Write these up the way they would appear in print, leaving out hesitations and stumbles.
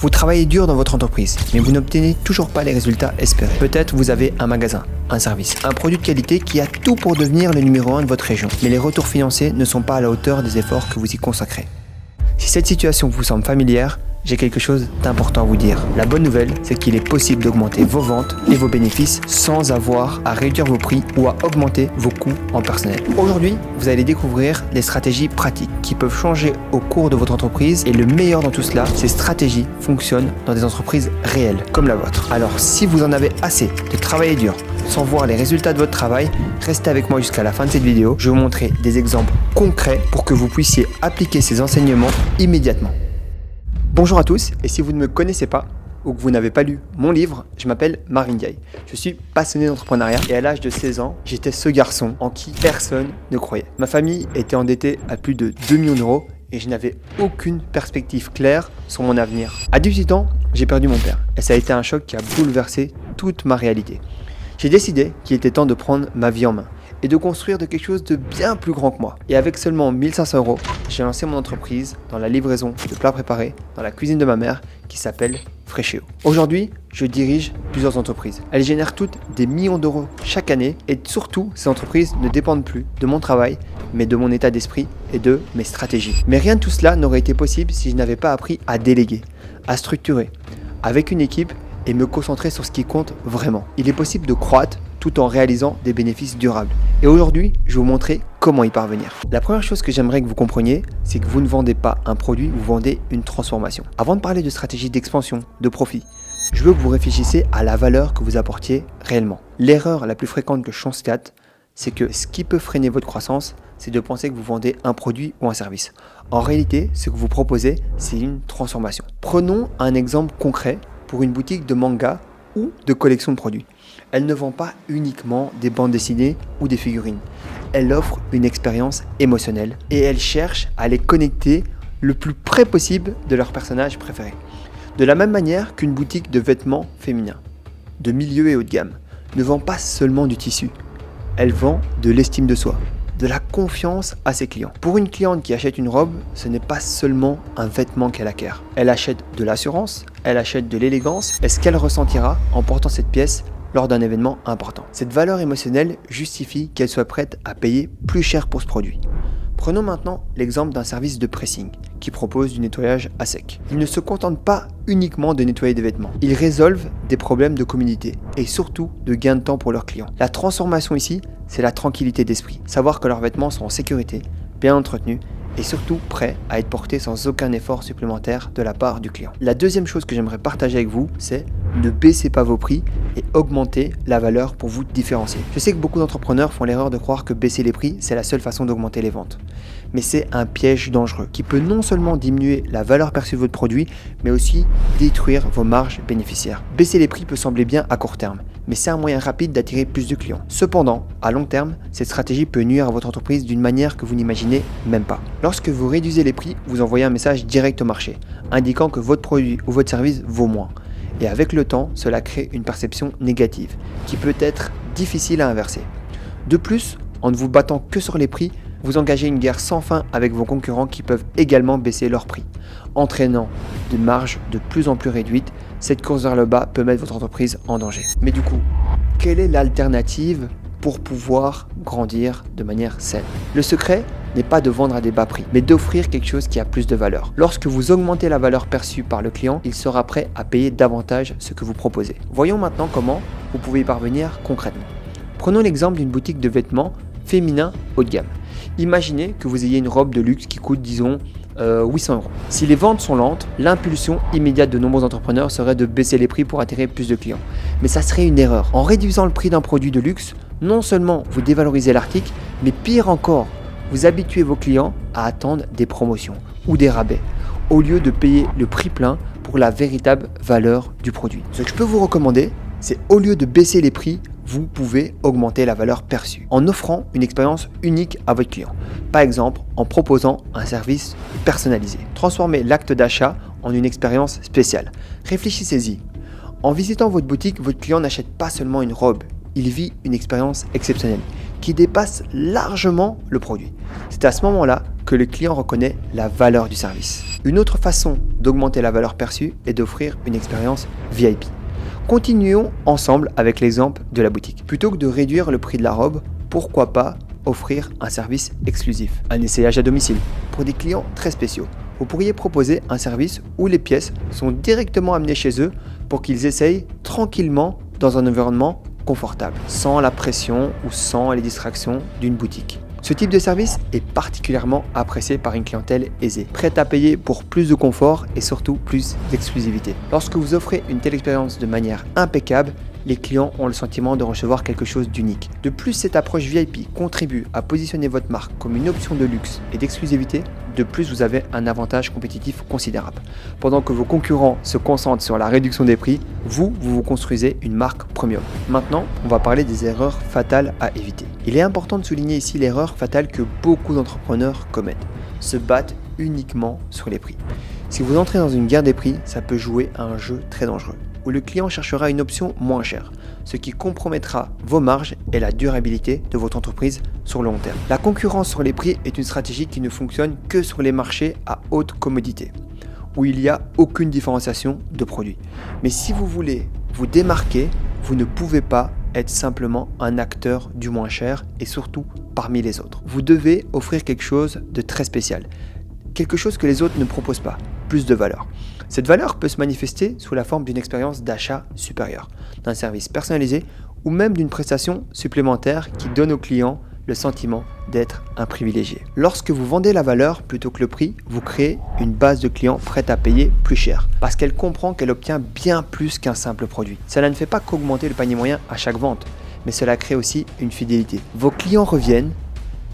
Vous travaillez dur dans votre entreprise, mais vous n'obtenez toujours pas les résultats espérés. Peut-être vous avez un magasin, un service, un produit de qualité qui a tout pour devenir le numéro 1 de votre région, mais les retours financiers ne sont pas à la hauteur des efforts que vous y consacrez. Si cette situation vous semble familière, j'ai quelque chose d'important à vous dire. La bonne nouvelle, c'est qu'il est possible d'augmenter vos ventes et vos bénéfices sans avoir à réduire vos prix ou à augmenter vos coûts en personnel. Aujourd'hui, vous allez découvrir les stratégies pratiques qui peuvent changer au cours de votre entreprise et le meilleur dans tout cela, ces stratégies fonctionnent dans des entreprises réelles comme la vôtre. Alors, si vous en avez assez de travailler dur sans voir les résultats de votre travail, restez avec moi jusqu'à la fin de cette vidéo. Je vais vous montrer des exemples concrets pour que vous puissiez appliquer ces enseignements immédiatement. Bonjour à tous, et si vous ne me connaissez pas ou que vous n'avez pas lu mon livre, je m'appelle Marvin Gaye. Je suis passionné d'entrepreneuriat et à l'âge de 16 ans, j'étais ce garçon en qui personne ne croyait. Ma famille était endettée à plus de 2 millions d'euros et je n'avais aucune perspective claire sur mon avenir. À 18 ans, j'ai perdu mon père et ça a été un choc qui a bouleversé toute ma réalité. J'ai décidé qu'il était temps de prendre ma vie en main et de construire de quelque chose de bien plus grand que moi. Et avec seulement 1500 euros, j'ai lancé mon entreprise dans la livraison de plats préparés dans la cuisine de ma mère qui s'appelle Freshéo. Aujourd'hui, je dirige plusieurs entreprises. Elles génèrent toutes des millions d'euros chaque année et surtout, ces entreprises ne dépendent plus de mon travail, mais de mon état d'esprit et de mes stratégies. Mais rien de tout cela n'aurait été possible si je n'avais pas appris à déléguer, à structurer, avec une équipe et me concentrer sur ce qui compte vraiment. Il est possible de croître tout en réalisant des bénéfices durables. Et aujourd'hui, je vais vous montrer comment y parvenir. La première chose que j'aimerais que vous compreniez, c'est que vous ne vendez pas un produit, vous vendez une transformation. Avant de parler de stratégie d'expansion, de profit, je veux que vous réfléchissiez à la valeur que vous apportiez réellement. L'erreur la plus fréquente que je constate, c'est que ce qui peut freiner votre croissance, c'est de penser que vous vendez un produit ou un service. En réalité, ce que vous proposez, c'est une transformation. Prenons un exemple concret pour une boutique de manga ou de collection de produits. Elle ne vend pas uniquement des bandes dessinées ou des figurines. Elle offre une expérience émotionnelle et elle cherche à les connecter le plus près possible de leur personnage préféré. De la même manière qu'une boutique de vêtements féminins, de milieu et haut de gamme, ne vend pas seulement du tissu. Elle vend de l'estime de soi, de la confiance à ses clients. Pour une cliente qui achète une robe, ce n'est pas seulement un vêtement qu'elle acquiert. Elle achète de l'assurance, elle achète de l'élégance et ce qu'elle ressentira en portant cette pièce lors d'un événement important. Cette valeur émotionnelle justifie qu'elle soit prête à payer plus cher pour ce produit. Prenons maintenant l'exemple d'un service de pressing qui propose du nettoyage à sec. Ils ne se contentent pas uniquement de nettoyer des vêtements. Ils résolvent des problèmes de communauté et surtout de gain de temps pour leurs clients. La transformation ici, c'est la tranquillité d'esprit. Savoir que leurs vêtements sont en sécurité, bien entretenus et surtout prêts à être portés sans aucun effort supplémentaire de la part du client. La deuxième chose que j'aimerais partager avec vous, c'est ne baissez pas vos prix et augmentez la valeur pour vous différencier. Je sais que beaucoup d'entrepreneurs font l'erreur de croire que baisser les prix, c'est la seule façon d'augmenter les ventes. Mais c'est un piège dangereux qui peut non seulement diminuer la valeur perçue de votre produit, mais aussi détruire vos marges bénéficiaires. Baisser les prix peut sembler bien à court terme, mais c'est un moyen rapide d'attirer plus de clients. Cependant, à long terme, cette stratégie peut nuire à votre entreprise d'une manière que vous n'imaginez même pas. Lorsque vous réduisez les prix, vous envoyez un message direct au marché, indiquant que votre produit ou votre service vaut moins. Et avec le temps, cela crée une perception négative, qui peut être difficile à inverser. De plus, en ne vous battant que sur les prix, vous engagez une guerre sans fin avec vos concurrents qui peuvent également baisser leurs prix, entraînant des marges de plus en plus réduites. Cette course vers le bas peut mettre votre entreprise en danger. Mais du coup, quelle est l'alternative pour pouvoir grandir de manière saine? Le secret n'est pas de vendre à des bas prix, mais d'offrir quelque chose qui a plus de valeur. Lorsque vous augmentez la valeur perçue par le client, il sera prêt à payer davantage ce que vous proposez. Voyons maintenant comment vous pouvez y parvenir concrètement. Prenons l'exemple d'une boutique de vêtements féminins haut de gamme. Imaginez que vous ayez une robe de luxe qui coûte, disons, 800 euros. Si les ventes sont lentes, l'impulsion immédiate de nombreux entrepreneurs serait de baisser les prix pour attirer plus de clients. Mais ça serait une erreur. En réduisant le prix d'un produit de luxe, non seulement vous dévalorisez l'article, mais pire encore, vous habituez vos clients à attendre des promotions ou des rabais, au lieu de payer le prix plein pour la véritable valeur du produit. Ce que je peux vous recommander, c'est au lieu de baisser les prix, vous pouvez augmenter la valeur perçue en offrant une expérience unique à votre client. Par exemple, en proposant un service personnalisé. Transformez l'acte d'achat en une expérience spéciale. Réfléchissez-y. En visitant votre boutique, votre client n'achète pas seulement une robe, il vit une expérience exceptionnelle qui dépasse largement le produit. C'est à ce moment-là que le client reconnaît la valeur du service. Une autre façon d'augmenter la valeur perçue est d'offrir une expérience VIP. Continuons ensemble avec l'exemple de la boutique. Plutôt que de réduire le prix de la robe, pourquoi pas offrir un service exclusif, un essayage à domicile pour des clients très spéciaux. Vous pourriez proposer un service où les pièces sont directement amenées chez eux pour qu'ils essayent tranquillement dans un environnement confortable, sans la pression ou sans les distractions d'une boutique. Ce type de service est particulièrement apprécié par une clientèle aisée, prête à payer pour plus de confort et surtout plus d'exclusivité. Lorsque vous offrez une telle expérience de manière impeccable, les clients ont le sentiment de recevoir quelque chose d'unique. De plus, cette approche VIP contribue à positionner votre marque comme une option de luxe et d'exclusivité. De plus, vous avez un avantage compétitif considérable. Pendant que vos concurrents se concentrent sur la réduction des prix, vous construisez une marque premium. Maintenant, on va parler des erreurs fatales à éviter. Il est important de souligner ici l'erreur fatale que beaucoup d'entrepreneurs commettent, se battent uniquement sur les prix. Si vous entrez dans une guerre des prix, ça peut jouer à un jeu très dangereux, où le client cherchera une option moins chère, ce qui compromettra vos marges et la durabilité de votre entreprise sur le long terme. La concurrence sur les prix est une stratégie qui ne fonctionne que sur les marchés à haute commodité, où il n'y a aucune différenciation de produits. Mais si vous voulez vous démarquer, vous ne pouvez pas être simplement un acteur du moins cher et surtout parmi les autres. Vous devez offrir quelque chose de très spécial, quelque chose que les autres ne proposent pas, plus de valeur. Cette valeur peut se manifester sous la forme d'une expérience d'achat supérieure, d'un service personnalisé ou même d'une prestation supplémentaire qui donne au client le sentiment d'être un privilégié. Lorsque vous vendez la valeur plutôt que le prix, vous créez une base de clients prête à payer plus cher parce qu'elle comprend qu'elle obtient bien plus qu'un simple produit. Cela ne fait pas qu'augmenter le panier moyen à chaque vente, mais cela crée aussi une fidélité. Vos clients reviennent,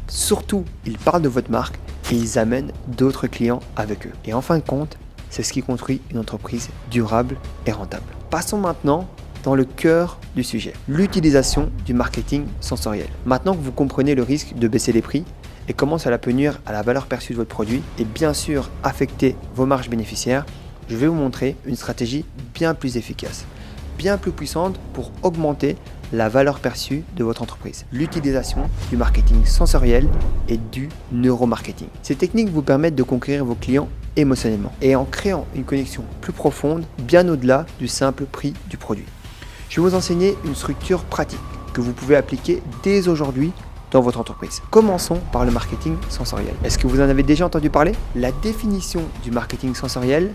surtout ils parlent de votre marque et ils amènent d'autres clients avec eux. Et en fin de compte, c'est ce qui construit une entreprise durable et rentable. Passons maintenant dans le cœur du sujet, l'utilisation du marketing sensoriel. Maintenant que vous comprenez le risque de baisser les prix et comment cela peut nuire à la valeur perçue de votre produit et bien sûr affecter vos marges bénéficiaires, je vais vous montrer une stratégie bien plus efficace, bien plus puissante pour augmenter la valeur perçue de votre entreprise. L'utilisation du marketing sensoriel et du neuromarketing. Ces techniques vous permettent de conquérir vos clients émotionnellement et en créant une connexion plus profonde, bien au-delà du simple prix du produit. Je vais vous enseigner une structure pratique que vous pouvez appliquer dès aujourd'hui dans votre entreprise. Commençons par le marketing sensoriel. Est-ce que vous en avez déjà entendu parler? La définition du marketing sensoriel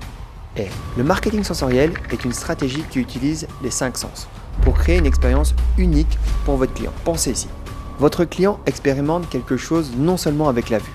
est: le marketing sensoriel est une stratégie qui utilise les 5 sens pour créer une expérience unique pour votre client. Pensez ici. Votre client expérimente quelque chose non seulement avec la vue,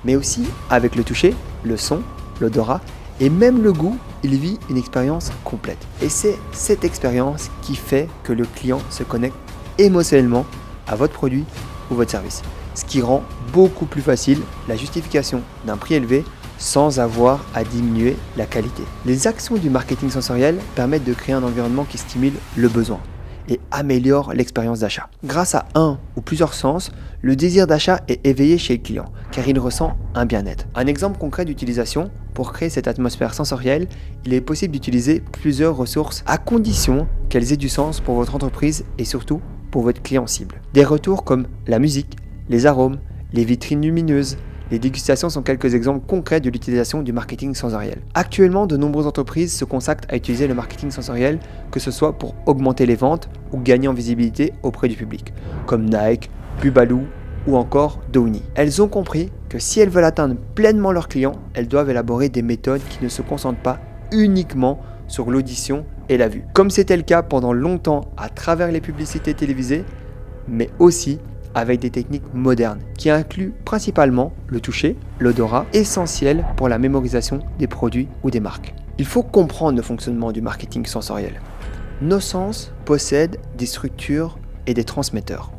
mais aussi avec le toucher, le son, l'odorat et même le goût. Il vit une expérience complète. Et c'est cette expérience qui fait que le client se connecte émotionnellement à votre produit ou votre service, ce qui rend beaucoup plus facile la justification d'un prix élevé sans avoir à diminuer la qualité. Les actions du marketing sensoriel permettent de créer un environnement qui stimule le besoin et améliore l'expérience d'achat. Grâce à un ou plusieurs sens, le désir d'achat est éveillé chez le client car il ressent un bien-être. Un exemple concret d'utilisation: pour créer cette atmosphère sensorielle, il est possible d'utiliser plusieurs ressources à condition qu'elles aient du sens pour votre entreprise et surtout pour votre client cible. Des retours comme la musique, les arômes, les vitrines lumineuses. Les dégustations sont quelques exemples concrets de l'utilisation du marketing sensoriel. Actuellement, de nombreuses entreprises se consacrent à utiliser le marketing sensoriel, que ce soit pour augmenter les ventes ou gagner en visibilité auprès du public, comme Nike, Bubaloo ou encore Downy. Elles ont compris que si elles veulent atteindre pleinement leurs clients, elles doivent élaborer des méthodes qui ne se concentrent pas uniquement sur l'audition et la vue, comme c'était le cas pendant longtemps à travers les publicités télévisées, mais aussi avec des techniques modernes qui incluent principalement le toucher, l'odorat, essentiel pour la mémorisation des produits ou des marques. Il faut comprendre le fonctionnement du marketing sensoriel. Nos sens possèdent des structures et des transmetteurs.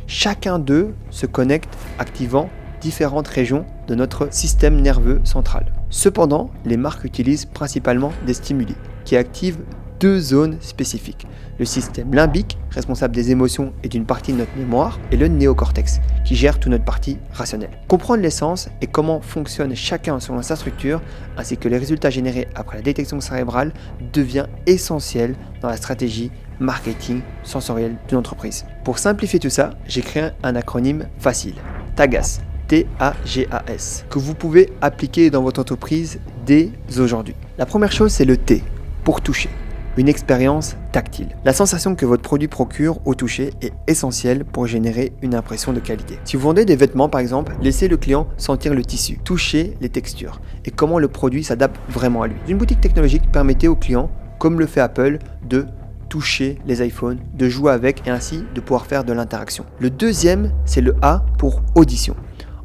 Chacun d'eux se connecte activant différentes régions de notre système nerveux central. Cependant, les marques utilisent principalement des stimuli qui activent 2 zones spécifiques. Le système limbique, responsable des émotions et d'une partie de notre mémoire, et le néocortex, qui gère toute notre partie rationnelle. Comprendre l'essence et comment fonctionne chacun selon sa structure, ainsi que les résultats générés après la détection cérébrale, devient essentiel dans la stratégie marketing sensorielle d'une entreprise. Pour simplifier tout ça, j'ai créé un acronyme facile, TAGAS. T-A-G-A-S, que vous pouvez appliquer dans votre entreprise dès aujourd'hui. La première chose, c'est le T, pour toucher. Une expérience tactile. La sensation que votre produit procure au toucher est essentielle pour générer une impression de qualité. Si vous vendez des vêtements par exemple, laissez le client sentir le tissu, toucher les textures et comment le produit s'adapte vraiment à lui. Une boutique technologique permettait au client, comme le fait Apple, de toucher les iPhones, de jouer avec et ainsi de pouvoir faire de l'interaction. Le deuxième, c'est le A pour audition.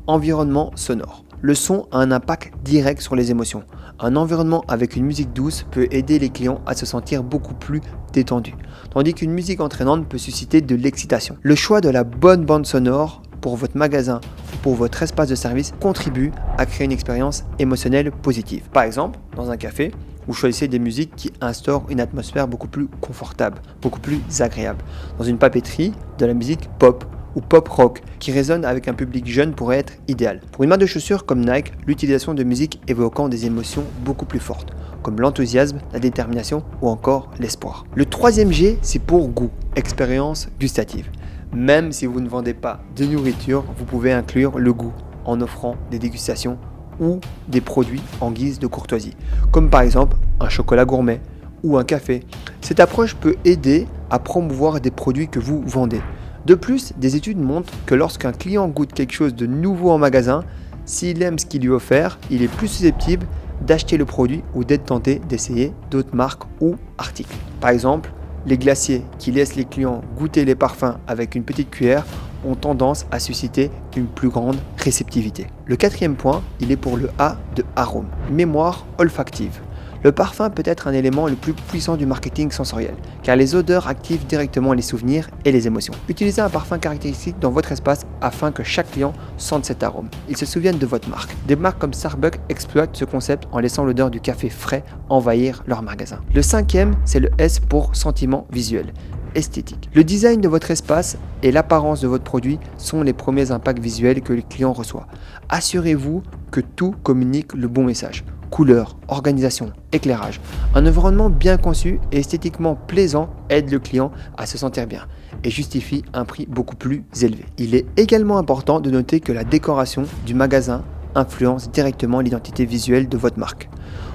Environnement sonore. Le son a un impact direct sur les émotions. Un environnement avec une musique douce peut aider les clients à se sentir beaucoup plus détendus, tandis qu'une musique entraînante peut susciter de l'excitation. Le choix de la bonne bande sonore pour votre magasin ou pour votre espace de service contribue à créer une expérience émotionnelle positive. Par exemple, dans un café, vous choisissez des musiques qui instaurent une atmosphère beaucoup plus confortable, beaucoup plus agréable. Dans une papeterie, de la musique pop ou pop rock qui résonne avec un public jeune pourrait être idéal. Pour une marque de chaussures comme Nike, l'utilisation de musique évoquant des émotions beaucoup plus fortes, comme l'enthousiasme, la détermination ou encore l'espoir. Le troisième G, c'est pour goût, expérience gustative. Même si vous ne vendez pas de nourriture, vous pouvez inclure le goût en offrant des dégustations ou des produits en guise de courtoisie, comme par exemple un chocolat gourmet ou un café. Cette approche peut aider à promouvoir des produits que vous vendez. De plus, des études montrent que lorsqu'un client goûte quelque chose de nouveau en magasin, s'il aime ce qu'il lui est offert, il est plus susceptible d'acheter le produit ou d'être tenté d'essayer d'autres marques ou articles. Par exemple, les glaciers qui laissent les clients goûter les parfums avec une petite cuillère ont tendance à susciter une plus grande réceptivité. Le quatrième point, il est pour le A de arôme, mémoire olfactive. Le parfum peut être un élément le plus puissant du marketing sensoriel, car les odeurs activent directement les souvenirs et les émotions. Utilisez un parfum caractéristique dans votre espace afin que chaque client sente cet arôme. Ils se souviennent de votre marque. Des marques comme Starbucks exploitent ce concept en laissant l'odeur du café frais envahir leur magasin. Le cinquième, c'est le S pour sentiment visuel. Esthétique. Le design de votre espace et l'apparence de votre produit sont les premiers impacts visuels que le client reçoit. Assurez-vous que tout communique le bon message. Couleur, organisation, éclairage. Un environnement bien conçu et esthétiquement plaisant aide le client à se sentir bien et justifie un prix beaucoup plus élevé. Il est également important de noter que la décoration du magasin influence directement l'identité visuelle de votre marque,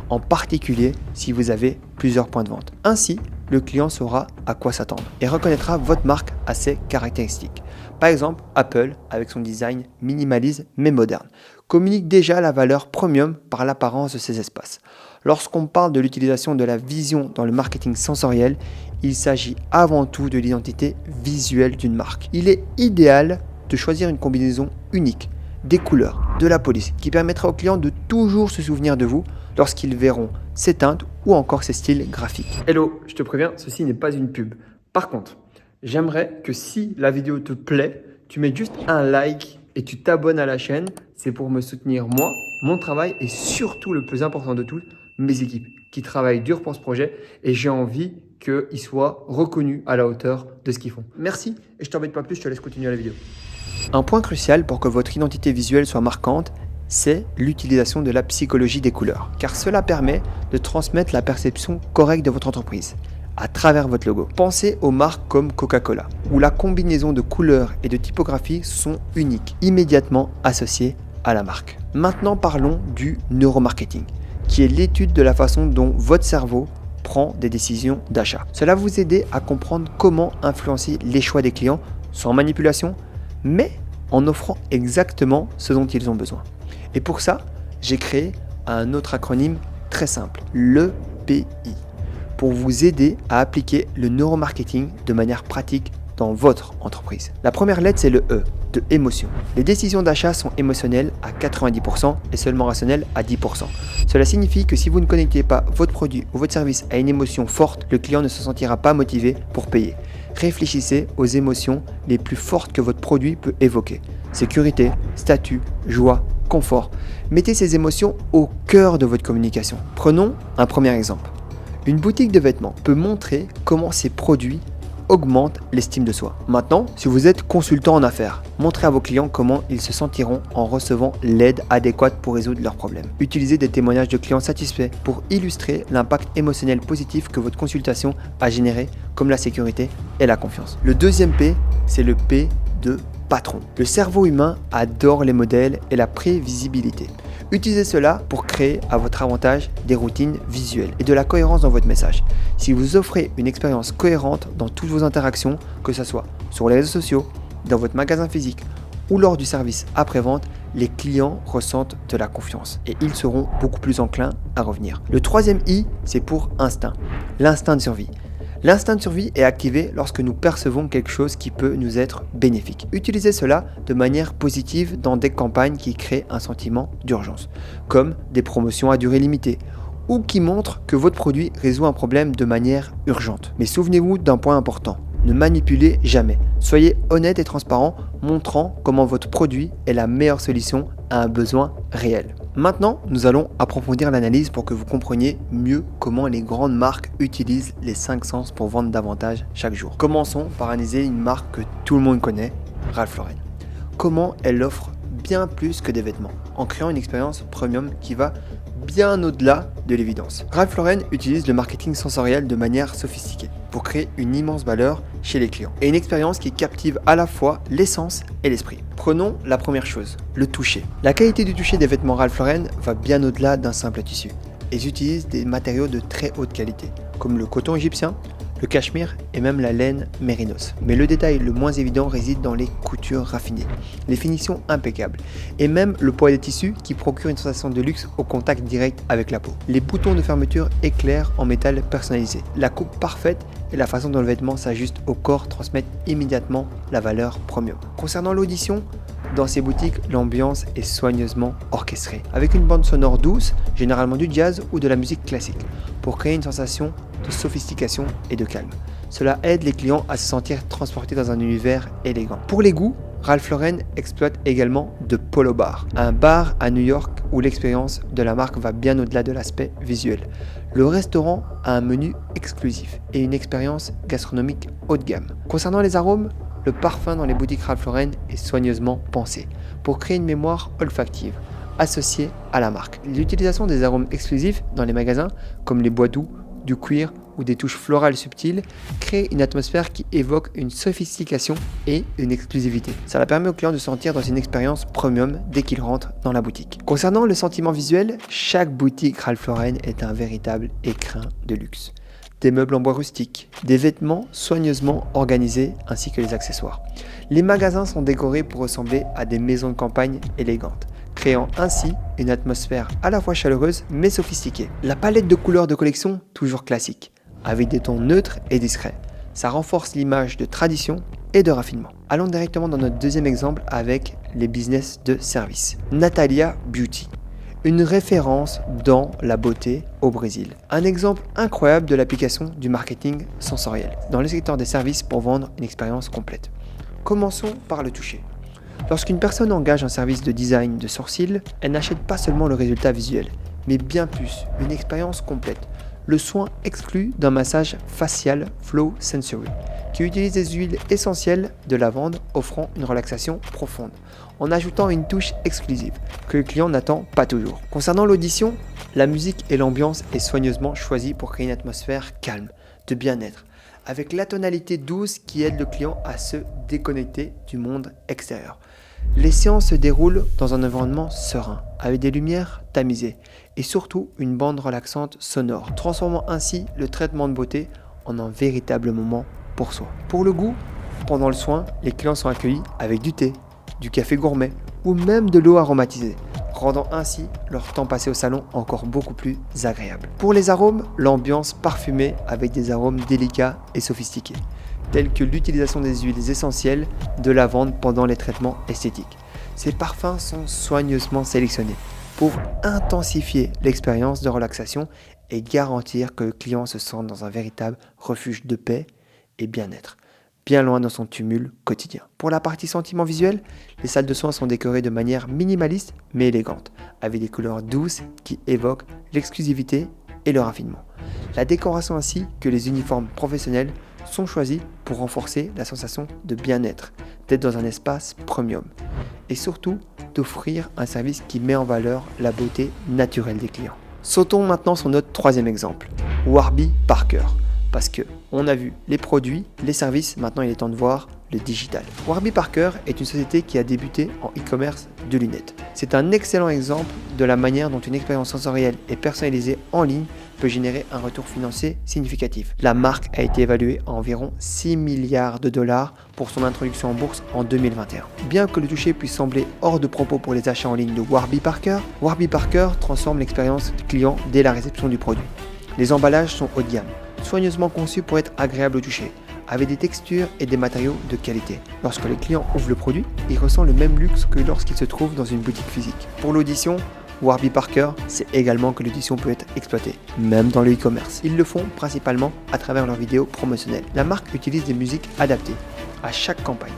en particulier si vous avez plusieurs points de vente. Ainsi, le client saura à quoi s'attendre et reconnaîtra votre marque à ses caractéristiques. Par exemple, Apple, avec son design minimaliste mais moderne, communique déjà la valeur premium par l'apparence de ses espaces. Lorsqu'on parle de l'utilisation de la vision dans le marketing sensoriel, il s'agit avant tout de l'identité visuelle d'une marque. Il est idéal de choisir une combinaison unique, des couleurs, de la police, qui permettra aux clients de toujours se souvenir de vous lorsqu'ils verront ses teintes ou encore ses styles graphiques. Hello, je te préviens, ceci n'est pas une pub. Par contre, j'aimerais que si la vidéo te plaît, tu mets juste un like et tu t'abonnes à la chaîne. C'est pour me soutenir moi, mon travail et surtout le plus important de tout, mes équipes qui travaillent dur pour ce projet et j'ai envie qu'ils soient reconnus à la hauteur de ce qu'ils font. Merci et je t'embête pas plus, je te laisse continuer la vidéo. Un point crucial pour que votre identité visuelle soit marquante, c'est l'utilisation de la psychologie des couleurs, car cela permet de transmettre la perception correcte de votre entreprise à travers votre logo. Pensez aux marques comme Coca-Cola, où la combinaison de couleurs et de typographie sont uniques, immédiatement associées à la marque. Maintenant parlons du neuromarketing, qui est l'étude de la façon dont votre cerveau prend des décisions d'achat. Cela va vous aider à comprendre comment influencer les choix des clients sans manipulation, mais en offrant exactement ce dont ils ont besoin. Et pour ça, j'ai créé un autre acronyme très simple, l'EPI, pour vous aider à appliquer le neuromarketing de manière pratique dans votre entreprise. La première lettre, c'est le E, de émotion. Les décisions d'achat sont émotionnelles à 90% et seulement rationnelles à 10%. Cela signifie que si vous ne connectez pas votre produit ou votre service à une émotion forte, le client ne se sentira pas motivé pour payer. Réfléchissez aux émotions les plus fortes que votre produit peut évoquer. Sécurité, statut, joie, confort. Mettez ces émotions au cœur de votre communication. Prenons un premier exemple. Une boutique de vêtements peut montrer comment ses produits augmente l'estime de soi. Maintenant, si vous êtes consultant en affaires, montrez à vos clients comment ils se sentiront en recevant l'aide adéquate pour résoudre leurs problèmes. Utilisez des témoignages de clients satisfaits pour illustrer l'impact émotionnel positif que votre consultation a généré, comme la sécurité et la confiance. Le deuxième P, c'est le P de patron. Le cerveau humain adore les modèles et la prévisibilité. Utilisez cela pour créer à votre avantage des routines visuelles et de la cohérence dans votre message. Si vous offrez une expérience cohérente dans toutes vos interactions, que ce soit sur les réseaux sociaux, dans votre magasin physique ou lors du service après-vente, les clients ressentent de la confiance et ils seront beaucoup plus enclins à revenir. Le troisième I, c'est pour instinct, l'instinct de survie. L'instinct de survie est activé lorsque nous percevons quelque chose qui peut nous être bénéfique. Utilisez cela de manière positive dans des campagnes qui créent un sentiment d'urgence, comme des promotions à durée limitée, ou qui montrent que votre produit résout un problème de manière urgente. Mais souvenez-vous d'un point important, ne manipulez jamais. Soyez honnête et transparent, montrant comment votre produit est la meilleure solution à un besoin réel. Maintenant, nous allons approfondir l'analyse pour que vous compreniez mieux comment les grandes marques utilisent les 5 sens pour vendre davantage chaque jour. Commençons par analyser une marque que tout le monde connaît, Ralph Lauren. Comment elle offre bien plus que des vêtements, en créant une expérience premium qui va bien au-delà de l'évidence. Ralph Lauren utilise le marketing sensoriel de manière sophistiquée pour créer une immense valeur chez les clients et une expérience qui captive à la fois l'essence et l'esprit. Prenons la première chose, le toucher. La qualité du toucher des vêtements Ralph Lauren va bien au-delà d'un simple tissu. Ils utilisent des matériaux de très haute qualité, comme le coton égyptien, le cachemire et même la laine mérinos. Mais le détail le moins évident réside dans les coutures raffinées, les finitions impeccables et même le poids des tissus qui procure une sensation de luxe au contact direct avec la peau. Les boutons de fermeture éclairent en métal personnalisé. La coupe parfaite et la façon dont le vêtement s'ajuste au corps transmettent immédiatement la valeur premium. Concernant l'audition, dans ces boutiques, l'ambiance est soigneusement orchestrée, avec une bande sonore douce, généralement du jazz ou de la musique classique, pour créer une sensation de sophistication et de calme. Cela aide les clients à se sentir transportés dans un univers élégant. Pour les goûts, Ralph Lauren exploite également The Polo Bar, un bar à New York où l'expérience de la marque va bien au-delà de l'aspect visuel. Le restaurant a un menu exclusif et une expérience gastronomique haut de gamme. Concernant les arômes, le parfum dans les boutiques Ralph Lauren est soigneusement pensé pour créer une mémoire olfactive associée à la marque. L'utilisation des arômes exclusifs dans les magasins, comme les bois doux, du cuir ou des touches florales subtiles, crée une atmosphère qui évoque une sophistication et une exclusivité. Cela permet aux clients de se sentir dans une expérience premium dès qu'ils rentrent dans la boutique. Concernant le sentiment visuel, chaque boutique Ralph Lauren est un véritable écrin de luxe. Des meubles en bois rustique, des vêtements soigneusement organisés ainsi que les accessoires. Les magasins sont décorés pour ressembler à des maisons de campagne élégantes, créant ainsi une atmosphère à la fois chaleureuse mais sophistiquée. La palette de couleurs de collection, toujours classique, avec des tons neutres et discrets. Ça renforce l'image de tradition et de raffinement. Allons directement dans notre deuxième exemple avec les business de service. Natalia Beauty. Une référence dans la beauté au Brésil. Un exemple incroyable de l'application du marketing sensoriel dans le secteur des services pour vendre une expérience complète. Commençons par le toucher. Lorsqu'une personne engage un service de design de sourcils, elle n'achète pas seulement le résultat visuel, mais bien plus, une expérience complète. Le soin exclu d'un massage facial Flow Sensory, qui utilise des huiles essentielles de lavande offrant une relaxation profonde, en ajoutant une touche exclusive que le client n'attend pas toujours. Concernant l'audition, la musique et l'ambiance est soigneusement choisie pour créer une atmosphère calme, de bien-être, avec la tonalité douce qui aide le client à se déconnecter du monde extérieur. Les séances se déroulent dans un environnement serein, avec des lumières tamisées et surtout une bande relaxante sonore, transformant ainsi le traitement de beauté en un véritable moment pour soi. Pour le goût, pendant le soin, les clients sont accueillis avec du thé, du café gourmet ou même de l'eau aromatisée, rendant ainsi leur temps passé au salon encore beaucoup plus agréable. Pour les arômes, l'ambiance parfumée avec des arômes délicats et sophistiqués, tels que l'utilisation des huiles essentielles de lavande pendant les traitements esthétiques. Ces parfums sont soigneusement sélectionnés pour intensifier l'expérience de relaxation et garantir que le client se sente dans un véritable refuge de paix et bien-être, bien loin dans son tumulte quotidien. Pour la partie sentiment visuel, les salles de soins sont décorées de manière minimaliste mais élégante, avec des couleurs douces qui évoquent l'exclusivité et le raffinement. La décoration ainsi que les uniformes professionnels sont choisis pour renforcer la sensation de bien-être, d'être dans un espace premium et surtout d'offrir un service qui met en valeur la beauté naturelle des clients. Sautons maintenant sur notre troisième exemple, Warby Parker, parce que on a vu les produits, les services, maintenant il est temps de voir le digital. Warby Parker est une société qui a débuté en e-commerce de lunettes. C'est un excellent exemple de la manière dont une expérience sensorielle et personnalisée en ligne peut générer un retour financier significatif. La marque a été évaluée à environ 6 milliards de dollars pour son introduction en bourse en 2021. Bien que le toucher puisse sembler hors de propos pour les achats en ligne de Warby Parker transforme l'expérience client dès la réception du produit. Les emballages sont haut de gamme, soigneusement conçus pour être agréables au toucher, avec des textures et des matériaux de qualité. Lorsque les clients ouvrent le produit, ils ressentent le même luxe que lorsqu'ils se trouvent dans une boutique physique. Pour l'audition, Warby Parker sait également que l'audition peut être exploitée, même dans le e-commerce. Ils le font principalement à travers leurs vidéos promotionnelles. La marque utilise des musiques adaptées à chaque campagne,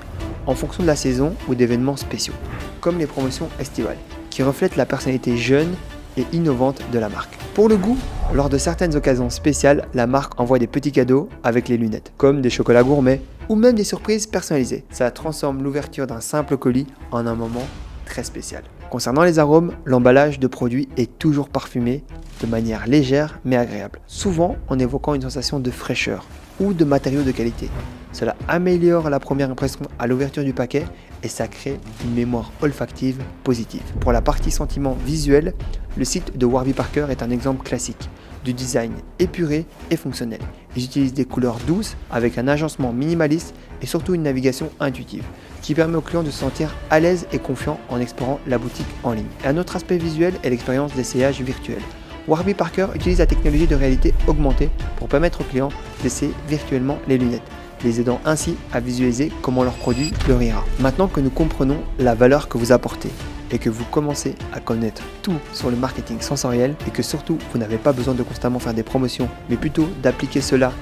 en fonction de la saison ou d'événements spéciaux, comme les promotions estivales, qui reflètent la personnalité jeune et innovante de la marque. Pour le goût, lors de certaines occasions spéciales, la marque envoie des petits cadeaux avec les lunettes, comme des chocolats gourmets ou même des surprises personnalisées. Ça transforme l'ouverture d'un simple colis en un moment très spécial. Concernant les arômes, l'emballage de produits est toujours parfumé de manière légère mais agréable, souvent en évoquant une sensation de fraîcheur ou de matériaux de qualité. Cela améliore la première impression à l'ouverture du paquet et ça crée une mémoire olfactive positive. Pour la partie sentiment visuel, le site de Warby Parker est un exemple classique du design épuré et fonctionnel. Ils utilisent des couleurs douces avec un agencement minimaliste et surtout une navigation intuitive qui permet aux clients de se sentir à l'aise et confiants en explorant la boutique en ligne. Et un autre aspect visuel est l'expérience d'essayage virtuel. Warby Parker utilise la technologie de réalité augmentée pour permettre aux clients d'essayer virtuellement les lunettes, les aidant ainsi à visualiser comment leur produit leur ira. Maintenant que nous comprenons la valeur que vous apportez et que vous commencez à connaître tout sur le marketing sensoriel et que surtout vous n'avez pas besoin de constamment faire des promotions mais plutôt d'appliquer cela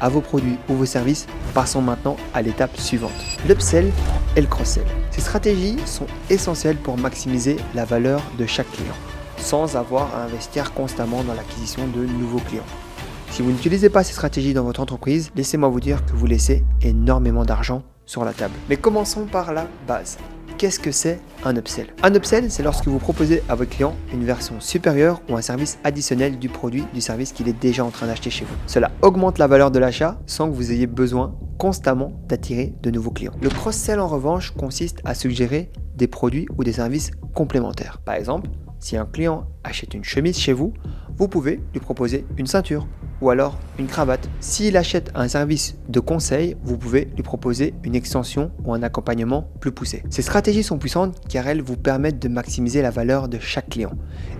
à vos produits ou vos services, passons maintenant à l'étape suivante, l'upsell et le cross-sell. Ces stratégies sont essentielles pour maximiser la valeur de chaque client, sans avoir à investir constamment dans l'acquisition de nouveaux clients. Si vous n'utilisez pas ces stratégies dans votre entreprise, laissez-moi vous dire que vous laissez énormément d'argent sur la table. Mais commençons par la base. Qu'est-ce que c'est un upsell? Un upsell, c'est lorsque vous proposez à votre client une version supérieure ou un service additionnel du produit, du service qu'il est déjà en train d'acheter chez vous. Cela augmente la valeur de l'achat sans que vous ayez besoin constamment d'attirer de nouveaux clients. Le cross-sell en revanche consiste à suggérer des produits ou des services complémentaires. Par exemple, si un client achète une chemise chez vous, vous pouvez lui proposer une ceinture ou alors une cravate. S'il achète un service de conseil, vous pouvez lui proposer une extension ou un accompagnement plus poussé. Ces stratégies sont puissantes car elles vous permettent de maximiser la valeur de chaque client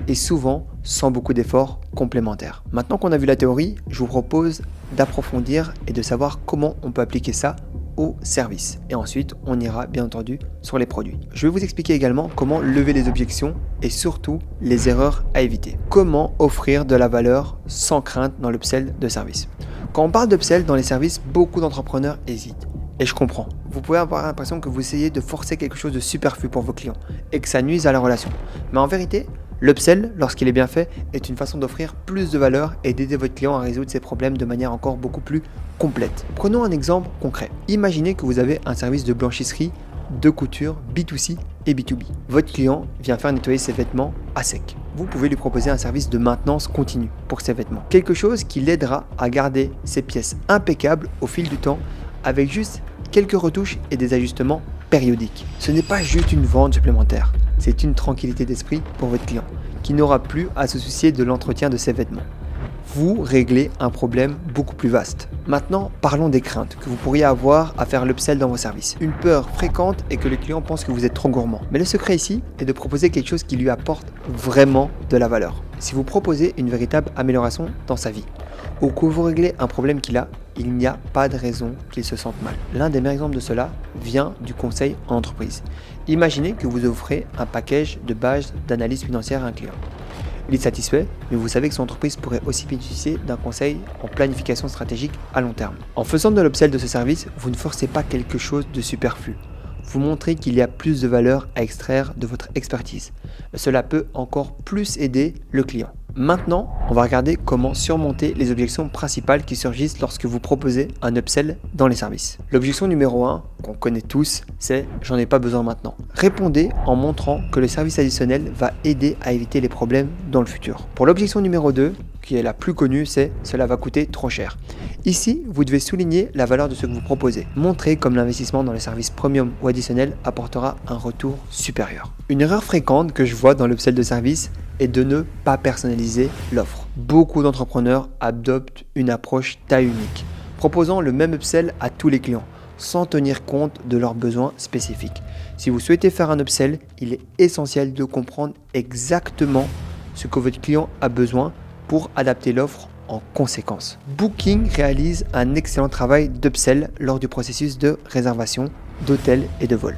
et souvent sans beaucoup d'efforts complémentaires. Maintenant qu'on a vu la théorie, je vous propose d'approfondir et de savoir comment on peut appliquer ça au service. Et ensuite, on ira bien entendu sur les produits. Je vais vous expliquer également comment lever les objections et surtout les erreurs à éviter. Comment offrir de la valeur sans crainte dans l'upsell de service. Quand on parle d'upsell dans les services, beaucoup d'entrepreneurs hésitent. Et je comprends. Vous pouvez avoir l'impression que vous essayez de forcer quelque chose de superflu pour vos clients et que ça nuise à la relation. Mais en vérité, l'upsell, lorsqu'il est bien fait, est une façon d'offrir plus de valeur et d'aider votre client à résoudre ses problèmes de manière encore beaucoup plus complète. Prenons un exemple concret. Imaginez que vous avez un service de blanchisserie, de couture, B2C et B2B. Votre client vient faire nettoyer ses vêtements à sec. Vous pouvez lui proposer un service de maintenance continue pour ses vêtements. Quelque chose qui l'aidera à garder ses pièces impeccables au fil du temps avec juste quelques retouches et des ajustements périodiques. Ce n'est pas juste une vente supplémentaire, c'est une tranquillité d'esprit pour votre client qui n'aura plus à se soucier de l'entretien de ses vêtements. Vous réglez un problème beaucoup plus vaste. Maintenant, parlons des craintes que vous pourriez avoir à faire l'upsell dans vos services. Une peur fréquente est que le client pense que vous êtes trop gourmand. Mais le secret ici est de proposer quelque chose qui lui apporte vraiment de la valeur. Si vous proposez une véritable amélioration dans sa vie, ou que vous réglez un problème qu'il a, il n'y a pas de raison qu'il se sente mal. L'un des meilleurs exemples de cela vient du conseil en entreprise. Imaginez que vous offrez un package de base d'analyse financière à un client. Il est satisfait, mais vous savez que son entreprise pourrait aussi bénéficier d'un conseil en planification stratégique à long terme. En faisant de l'upsell de ce service, vous ne forcez pas quelque chose de superflu. Vous montrez qu'il y a plus de valeur à extraire de votre expertise. Cela peut encore plus aider le client. Maintenant, on va regarder comment surmonter les objections principales qui surgissent lorsque vous proposez un upsell dans les services. L'objection numéro 1, qu'on connaît tous, c'est « j'en ai pas besoin maintenant ». Répondez en montrant que le service additionnel va aider à éviter les problèmes dans le futur. Pour l'objection numéro 2, qui est la plus connue, c'est « cela va coûter trop cher ». Ici, vous devez souligner la valeur de ce que vous proposez. Montrez comme l'investissement dans les services premium ou additionnels apportera un retour supérieur. Une erreur fréquente que je vois dans l'upsell de service est de ne pas personnaliser l'offre. Beaucoup d'entrepreneurs adoptent une approche taille unique, proposant le même upsell à tous les clients, sans tenir compte de leurs besoins spécifiques. Si vous souhaitez faire un upsell, il est essentiel de comprendre exactement ce que votre client a besoin pour adapter l'offre en conséquence. Booking réalise un excellent travail d'upsell lors du processus de réservation d'hôtels et de vols.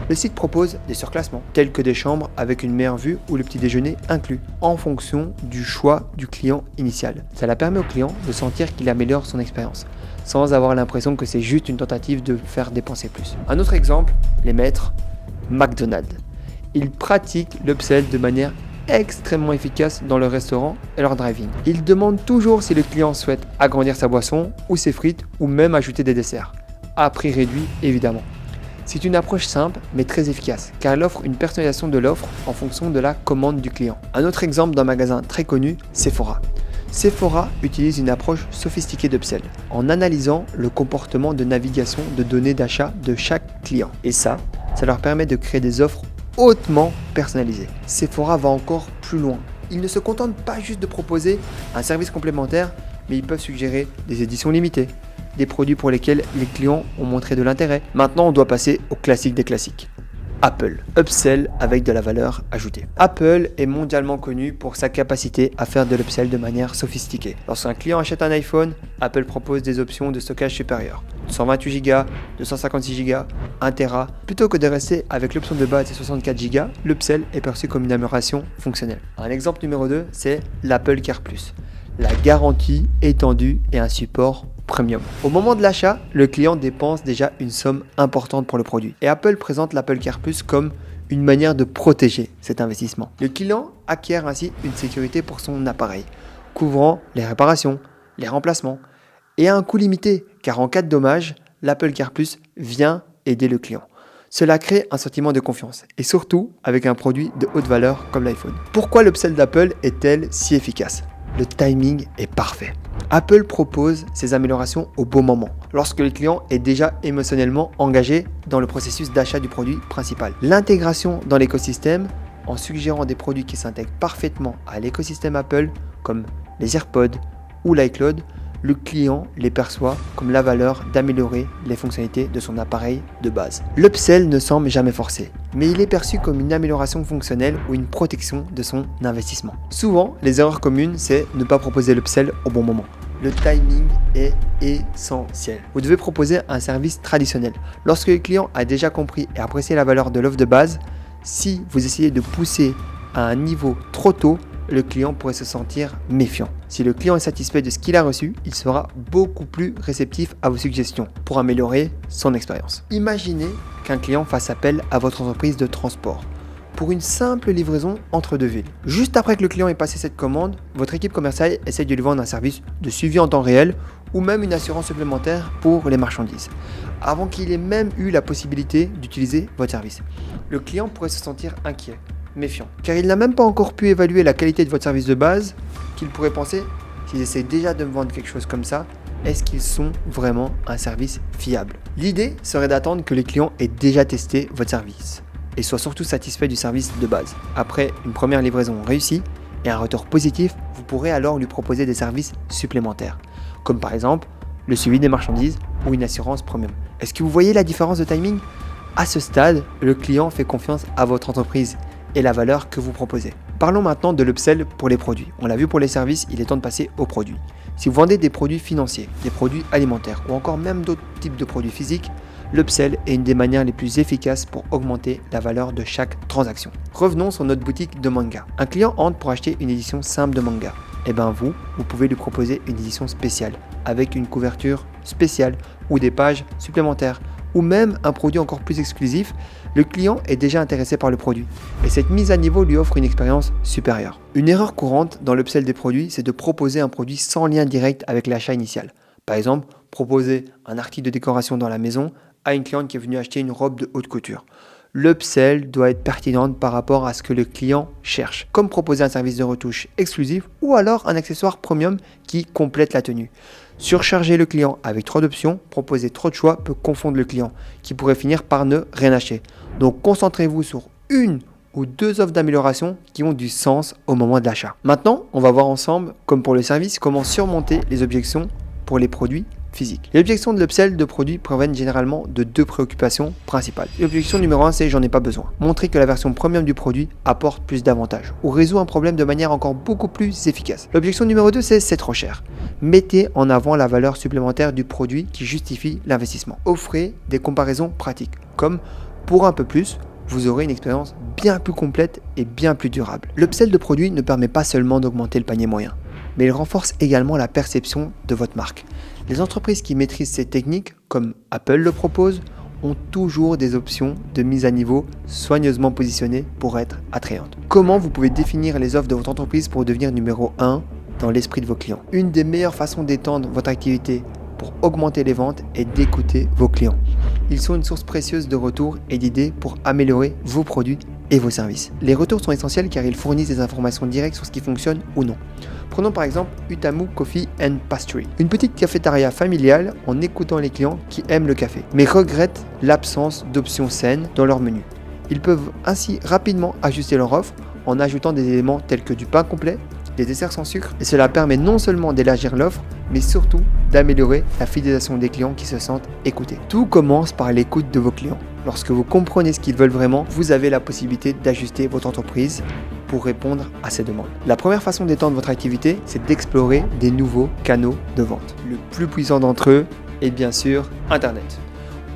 Le site propose des surclassements, tels que des chambres avec une meilleure vue ou le petit déjeuner inclus, en fonction du choix du client initial. Cela permet au client de sentir qu'il améliore son expérience, sans avoir l'impression que c'est juste une tentative de faire dépenser plus. Un autre exemple, les maîtres McDonald's. Ils pratiquent l'upsell de manière extrêmement efficace dans leur restaurant et leur drive-in. Ils demandent toujours si le client souhaite agrandir sa boisson ou ses frites ou même ajouter des desserts, à prix réduit évidemment. C'est une approche simple mais très efficace car elle offre une personnalisation de l'offre en fonction de la commande du client. Un autre exemple d'un magasin très connu, Sephora. Sephora utilise une approche sophistiquée d'upsell en analysant le comportement de navigation de données d'achat de chaque client. Et ça leur permet de créer des offres hautement personnalisées. Sephora va encore plus loin. Ils ne se contentent pas juste de proposer un service complémentaire, mais ils peuvent suggérer des éditions limitées, des produits pour lesquels les clients ont montré de l'intérêt. Maintenant, on doit passer au classique des classiques. Apple, upsell avec de la valeur ajoutée. Apple est mondialement connu pour sa capacité à faire de l'upsell de manière sophistiquée. Lorsqu'un client achète un iPhone, Apple propose des options de stockage supérieures. 128 Go, 256 Go, 1 Tera. Plutôt que de rester avec l'option de base des 64 Go, l'upsell est perçu comme une amélioration fonctionnelle. Un exemple numéro 2, c'est l'Apple Care Plus. La garantie étendue et un support premium. Au moment de l'achat, le client dépense déjà une somme importante pour le produit. Et Apple présente l'Apple Care Plus comme une manière de protéger cet investissement. Le client acquiert ainsi une sécurité pour son appareil, couvrant les réparations, les remplacements, et à un coût limité, car en cas de dommage, l'Apple Care Plus vient aider le client. Cela crée un sentiment de confiance, et surtout avec un produit de haute valeur comme l'iPhone. Pourquoi l'upsell d'Apple est-elle si efficace ? Le timing est parfait. Apple propose ces améliorations au bon moment, lorsque le client est déjà émotionnellement engagé dans le processus d'achat du produit principal. L'intégration dans l'écosystème, en suggérant des produits qui s'intègrent parfaitement à l'écosystème Apple, comme les AirPods ou l'iCloud, le client les perçoit comme la valeur d'améliorer les fonctionnalités de son appareil de base. L'upsell ne semble jamais forcé, mais il est perçu comme une amélioration fonctionnelle ou une protection de son investissement. Souvent, les erreurs communes, c'est ne pas proposer l'upsell au bon moment. Le timing est essentiel. Vous devez proposer un service traditionnel. Lorsque le client a déjà compris et apprécié la valeur de l'offre de base, si vous essayez de pousser à un niveau trop tôt, le client pourrait se sentir méfiant. Si le client est satisfait de ce qu'il a reçu, il sera beaucoup plus réceptif à vos suggestions pour améliorer son expérience. Imaginez qu'un client fasse appel à votre entreprise de transport pour une simple livraison entre deux villes. Juste après que le client ait passé cette commande, votre équipe commerciale essaie de lui vendre un service de suivi en temps réel ou même une assurance supplémentaire pour les marchandises, avant qu'il ait même eu la possibilité d'utiliser votre service. Le client pourrait se sentir inquiet, méfiant, car il n'a même pas encore pu évaluer la qualité de votre service de base, qu'il pourrait penser, s'ils essaient déjà de me vendre quelque chose comme ça, est-ce qu'ils sont vraiment un service fiable ? L'idée serait d'attendre que les clients aient déjà testé votre service et soient surtout satisfaits du service de base. Après une première livraison réussie et un retour positif, vous pourrez alors lui proposer des services supplémentaires, comme par exemple le suivi des marchandises ou une assurance premium. Est-ce que vous voyez la différence de timing ? À ce stade, le client fait confiance à votre entreprise et la valeur que vous proposez. Parlons maintenant de l'upsell pour les produits. On l'a vu pour les services, il est temps de passer aux produits. Si vous vendez des produits financiers, des produits alimentaires ou encore même d'autres types de produits physiques, l'upsell est une des manières les plus efficaces pour augmenter la valeur de chaque transaction. Revenons sur notre boutique de manga. Un client entre pour acheter une édition simple de manga. Et bien vous pouvez lui proposer une édition spéciale avec une couverture spéciale ou des pages supplémentaires ou même un produit encore plus exclusif, le client est déjà intéressé par le produit et cette mise à niveau lui offre une expérience supérieure. Une erreur courante dans l'upsell des produits, c'est de proposer un produit sans lien direct avec l'achat initial. Par exemple, proposer un article de décoration dans la maison à une cliente qui est venue acheter une robe de haute couture. L'upsell doit être pertinente par rapport à ce que le client cherche, comme proposer un service de retouche exclusif ou alors un accessoire premium qui complète la tenue. Surcharger le client avec trop d'options, proposer trop de choix peut confondre le client, qui pourrait finir par ne rien acheter. Donc concentrez-vous sur une ou deux offres d'amélioration qui ont du sens au moment de l'achat. Maintenant, on va voir ensemble, comme pour le service, comment surmonter les objections pour les produits physique. Les objections de l'upsell de produits proviennent généralement de deux préoccupations principales. L'objection numéro 1, c'est j'en ai pas besoin. Montrer que la version premium du produit apporte plus d'avantages ou résout un problème de manière encore beaucoup plus efficace. L'objection numéro 2, c'est trop cher. Mettez en avant la valeur supplémentaire du produit qui justifie l'investissement. Offrez des comparaisons pratiques, comme pour un peu plus, vous aurez une expérience bien plus complète et bien plus durable. L'upsell de produit ne permet pas seulement d'augmenter le panier moyen, mais il renforce également la perception de votre marque. Les entreprises qui maîtrisent ces techniques, comme Apple le propose, ont toujours des options de mise à niveau soigneusement positionnées pour être attrayantes. Comment vous pouvez définir les offres de votre entreprise pour devenir numéro 1 dans l'esprit de vos clients? Une des meilleures façons d'étendre votre activité pour augmenter les ventes est d'écouter vos clients. Ils sont une source précieuse de retours et d'idées pour améliorer vos produits et vos services. Les retours sont essentiels car ils fournissent des informations directes sur ce qui fonctionne ou non. Prenons par exemple Utamu Coffee and Pastry, une petite cafétéria familiale en écoutant les clients qui aiment le café, mais regrettent l'absence d'options saines dans leur menu. Ils peuvent ainsi rapidement ajuster leur offre en ajoutant des éléments tels que du pain complet, des desserts sans sucre, et cela permet non seulement d'élargir l'offre, mais surtout d'améliorer la fidélisation des clients qui se sentent écoutés. Tout commence par l'écoute de vos clients. Lorsque vous comprenez ce qu'ils veulent vraiment, vous avez la possibilité d'ajuster votre entreprise pour répondre à ces demandes. La première façon d'étendre votre activité, c'est d'explorer des nouveaux canaux de vente. Le plus puissant d'entre eux est bien sûr Internet.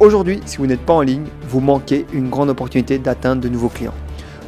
Aujourd'hui, si vous n'êtes pas en ligne, vous manquez une grande opportunité d'atteindre de nouveaux clients.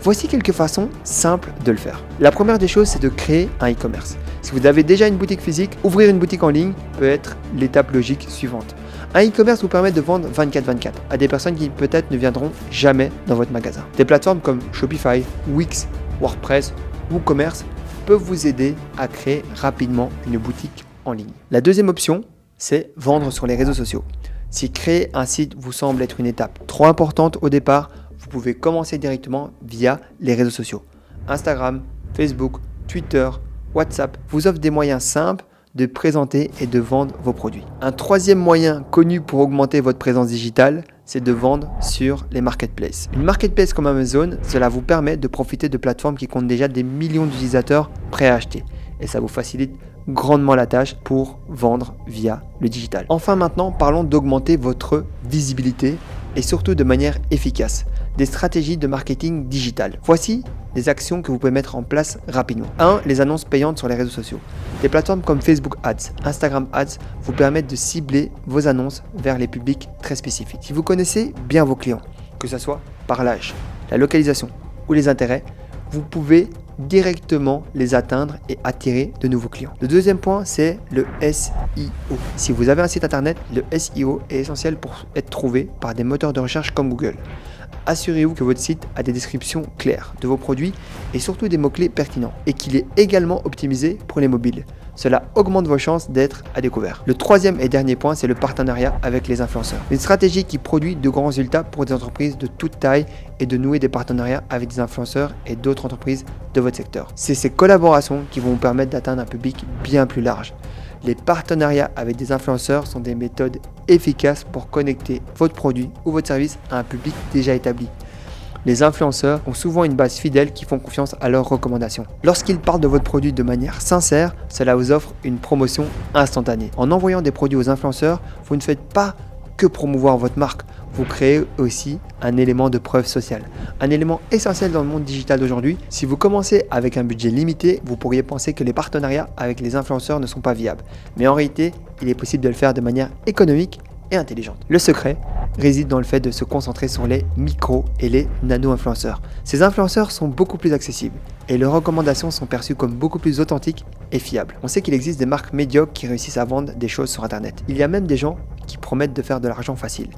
Voici quelques façons simples de le faire. La première des choses, c'est de créer un e-commerce. Si vous avez déjà une boutique physique, ouvrir une boutique en ligne peut être l'étape logique suivante. Un e-commerce vous permet de vendre 24/24 à des personnes qui peut-être ne viendront jamais dans votre magasin. Des plateformes comme Shopify, Wix, WordPress, WooCommerce peuvent vous aider à créer rapidement une boutique en ligne. La deuxième option, c'est vendre sur les réseaux sociaux. Si créer un site vous semble être une étape trop importante au départ, vous pouvez commencer directement via les réseaux sociaux. Instagram, Facebook, Twitter, WhatsApp vous offrent des moyens simples de présenter et de vendre vos produits. Un troisième moyen connu pour augmenter votre présence digitale, c'est de vendre sur les marketplaces. Une marketplace comme Amazon, cela vous permet de profiter de plateformes qui comptent déjà des millions d'utilisateurs prêts à acheter. Et ça vous facilite grandement la tâche pour vendre via le digital. Enfin maintenant, parlons d'augmenter votre visibilité et surtout de manière efficace. Des stratégies de marketing digital. Voici des actions que vous pouvez mettre en place rapidement. 1. Les annonces payantes sur les réseaux sociaux. Des plateformes comme Facebook Ads, Instagram Ads vous permettent de cibler vos annonces vers les publics très spécifiques. Si vous connaissez bien vos clients, que ce soit par l'âge, la localisation ou les intérêts, vous pouvez directement les atteindre et attirer de nouveaux clients. Le deuxième point, c'est le SEO. Si vous avez un site internet, le SEO est essentiel pour être trouvé par des moteurs de recherche comme Google. Assurez-vous que votre site a des descriptions claires de vos produits et surtout des mots-clés pertinents et qu'il est également optimisé pour les mobiles. Cela augmente vos chances d'être à découvert. Le troisième et dernier point, c'est le partenariat avec les influenceurs. Une stratégie qui produit de grands résultats pour des entreprises de toute taille et de nouer des partenariats avec des influenceurs et d'autres entreprises de votre secteur. C'est ces collaborations qui vont vous permettre d'atteindre un public bien plus large. Les partenariats avec des influenceurs sont des méthodes efficaces pour connecter votre produit ou votre service à un public déjà établi. Les influenceurs ont souvent une base fidèle qui font confiance à leurs recommandations. Lorsqu'ils parlent de votre produit de manière sincère, cela vous offre une promotion instantanée. En envoyant des produits aux influenceurs, vous ne faites pas que promouvoir votre marque, vous créez aussi un élément de preuve sociale. Un élément essentiel dans le monde digital d'aujourd'hui. Si vous commencez avec un budget limité, vous pourriez penser que les partenariats avec les influenceurs ne sont pas viables. Mais en réalité, il est possible de le faire de manière économique et intelligente. Le secret réside dans le fait de se concentrer sur les micro et les nano-influenceurs. Ces influenceurs sont beaucoup plus accessibles et leurs recommandations sont perçues comme beaucoup plus authentiques et fiables. On sait qu'il existe des marques médiocres qui réussissent à vendre des choses sur Internet. Il y a même des gens qui promettent de faire de l'argent facile.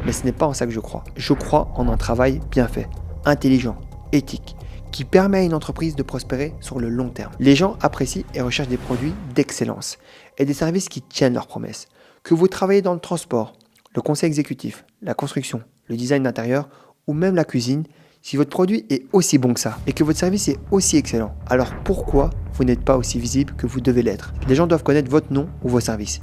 Mais ce n'est pas en ça que je crois. Je crois en un travail bien fait, intelligent, éthique, qui permet à une entreprise de prospérer sur le long terme. Les gens apprécient et recherchent des produits d'excellence et des services qui tiennent leurs promesses. Que vous travaillez dans le transport, le conseil exécutif, la construction, le design d'intérieur ou même la cuisine, si votre produit est aussi bon que ça et que votre service est aussi excellent, alors pourquoi vous n'êtes pas aussi visible que vous devez l'être? Les gens doivent connaître votre nom ou vos services.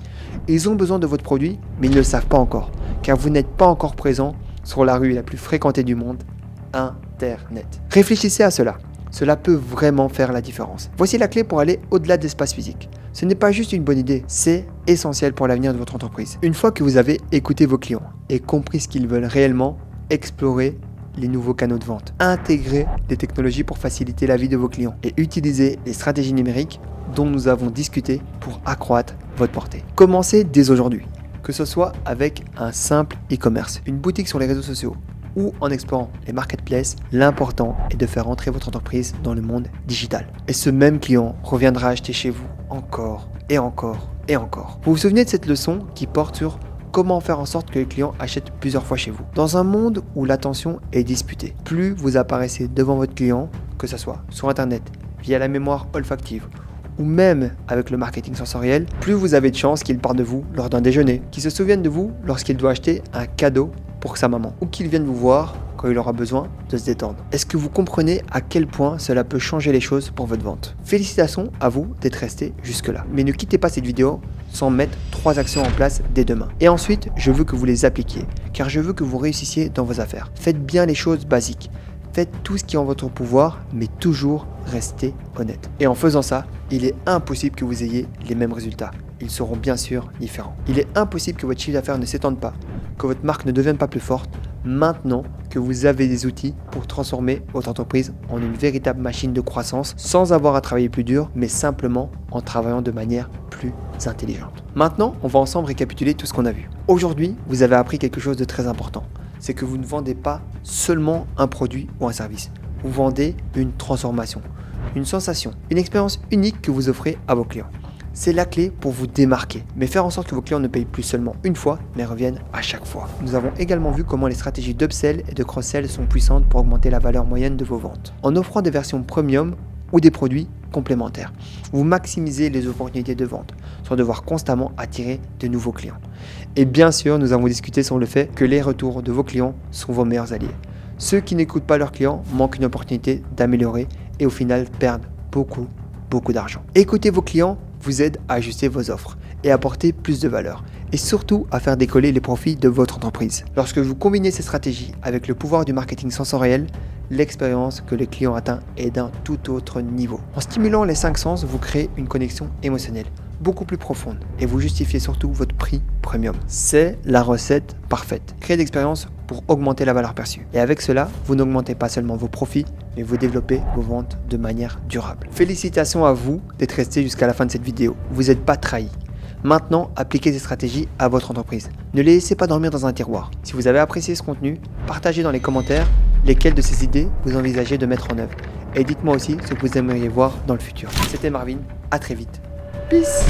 Ils ont besoin de votre produit, mais ils ne le savent pas encore, car vous n'êtes pas encore présent sur la rue la plus fréquentée du monde, Internet. Réfléchissez à cela. Cela peut vraiment faire la différence. Voici la clé pour aller au-delà de l'espace physique. Ce n'est pas juste une bonne idée, c'est essentiel pour l'avenir de votre entreprise. Une fois que vous avez écouté vos clients et compris ce qu'ils veulent réellement, explorez les nouveaux canaux de vente. Intégrez des technologies pour faciliter la vie de vos clients et utilisez les stratégies numériques dont nous avons discuté pour accroître votre portée. Commencez dès aujourd'hui, que ce soit avec un simple e-commerce, une boutique sur les réseaux sociaux ou en explorant les marketplaces. L'important est de faire entrer votre entreprise dans le monde digital. Et ce même client reviendra acheter chez vous encore et encore et encore. Vous vous souvenez de cette leçon qui porte sur comment faire en sorte que les clients achètent plusieurs fois chez vous. Dans un monde où l'attention est disputée, plus vous apparaissez devant votre client, que ce soit sur Internet, via la mémoire olfactive, ou même avec le marketing sensoriel, plus vous avez de chances qu'il parle de vous lors d'un déjeuner, qu'il se souvienne de vous lorsqu'il doit acheter un cadeau pour sa maman, ou qu'il vienne vous voir quand il aura besoin de se détendre. Est-ce que vous comprenez à quel point cela peut changer les choses pour votre vente? Félicitations à vous d'être resté jusque-là. Mais ne quittez pas cette vidéo sans mettre 3 actions en place dès demain. Et ensuite, je veux que vous les appliquiez, car je veux que vous réussissiez dans vos affaires. Faites bien les choses basiques. Faites tout ce qui est en votre pouvoir, mais toujours restez honnête. Et en faisant ça, il est impossible que vous ayez les mêmes résultats. Ils seront bien sûr différents. Il est impossible que votre chiffre d'affaires ne s'étende pas, que votre marque ne devienne pas plus forte, maintenant que vous avez des outils pour transformer votre entreprise en une véritable machine de croissance sans avoir à travailler plus dur, mais simplement en travaillant de manière plus intelligente. Maintenant, on va ensemble récapituler tout ce qu'on a vu. Aujourd'hui, vous avez appris quelque chose de très important. C'est que vous ne vendez pas seulement un produit ou un service. Vous vendez une transformation, une sensation, une expérience unique que vous offrez à vos clients. C'est la clé pour vous démarquer, mais faire en sorte que vos clients ne payent plus seulement une fois, mais reviennent à chaque fois. Nous avons également vu comment les stratégies d'upsell et de cross-sell sont puissantes pour augmenter la valeur moyenne de vos ventes. En offrant des versions premium ou des produits complémentaires, vous maximisez les opportunités de vente, sans devoir constamment attirer de nouveaux clients. Et bien sûr, nous avons discuté sur le fait que les retours de vos clients sont vos meilleurs alliés. Ceux qui n'écoutent pas leurs clients manquent une opportunité d'améliorer et au final perdent beaucoup d'argent. Écouter vos clients vous aide à ajuster vos offres et à apporter plus de valeur et surtout à faire décoller les profits de votre entreprise. Lorsque vous combinez ces stratégies avec le pouvoir du marketing sensoriel, l'expérience que le client atteint est d'un tout autre niveau. En stimulant les 5 sens, vous créez une connexion émotionnelle beaucoup plus profonde et vous justifiez surtout votre prix premium. C'est la recette parfaite. Créez d'expérience pour augmenter la valeur perçue. Et avec cela, vous n'augmentez pas seulement vos profits, mais vous développez vos ventes de manière durable. Félicitations à vous d'être resté jusqu'à la fin de cette vidéo. Vous n'êtes pas trahi. Maintenant, appliquez ces stratégies à votre entreprise. Ne les laissez pas dormir dans un tiroir. Si vous avez apprécié ce contenu, partagez dans les commentaires lesquelles de ces idées vous envisagez de mettre en œuvre. Et dites-moi aussi ce que vous aimeriez voir dans le futur. C'était Marvin, à très vite. Peace.